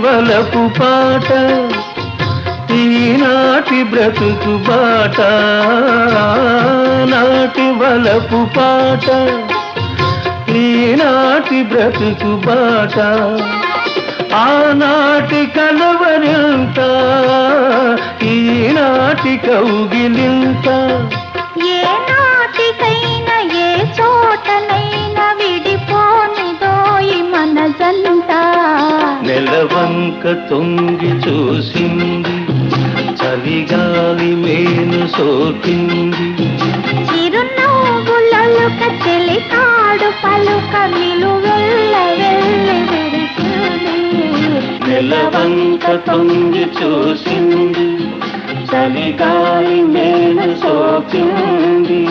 వలపు పాట ఈనాటి బ్రతుకు బాట నాటి వలపు పాట ఈనాటి బ్రతుకు బాట ఆనాటి కలవరింత ఈనాటి కౌగిలింత ఏ నాటికైనా ఏ చోటనైనా విడిపోనిదోయి మన జంట నెలవంక తొంగి చూసింది చలిగాలి మేను సోకింది చిరునవ్వులలుక చెలికాడు పలుక నిలువెల్ల వెళ్ళి విరిసింది నెలవంక తొంగి చూసింది చలిగాలి మేను సోకింది